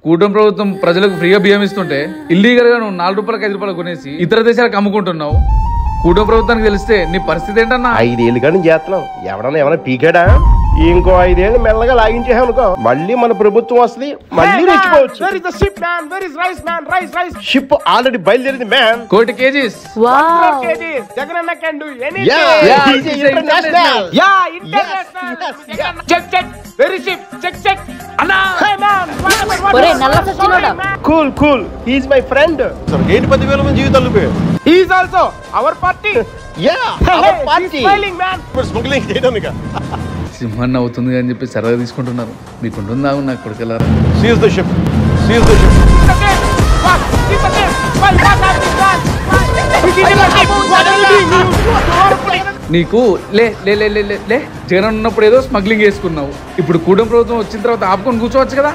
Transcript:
కూటమి ప్రభుత్వం ప్రజలకు ఫ్రీగా బియ్యం ఇస్తుంటే ఇల్లీగల్ గా నువ్వు 4 రూపాయలకు 5 రూపాయలు కొనేసి ఇతర దేశాలకు అమ్ముకుంటున్నావు. కూటమి ప్రభుత్వానికి తెలిస్తే నీ పరిస్థితి ఏంటన్నా? 5 ఏళ్ళు కానీ చేస్తున్నాం. ఎవరన్నా పీకాడా? ఇంకో 5 ఏళ్ళు మెల్లగా లాగించేనుకో మళ్ళీ మన ప్రభుత్వం వస్తుంది, మళ్ళీ రెచ్చిపోవచ్చు. షిప్ ఆల్రెడీ బయలుదేరింది మ్యాన్. 1 కోటి kgs. Jagananna can do anything. International. Check. Very ship. Check. అన్నా. Hey man. ఒరేయ్ నల్ల సచ్చినోడా. Cool he is my friend. ఏంటి 10,000 మంది జీవితాలు పోయాయి. He is also our party. our party. Smiling man. Smuggling చేయడానికి సింహాన్ని అవుతుంది అని చెప్పి సరదా తీసుకుంటున్నారు. మీకు ఉంటుందా నాకు కొడుకెళ్ళారా? Seize the ship. నీకు లే లే లే లే లే జగన్ ఉన్నప్పుడు ఏదో స్మగ్లింగ్ చేసుకున్నావు. ఇప్పుడు కూటమి ప్రభుత్వం వచ్చిన తర్వాత ఆపుకొని కూర్చోవచ్చు కదా.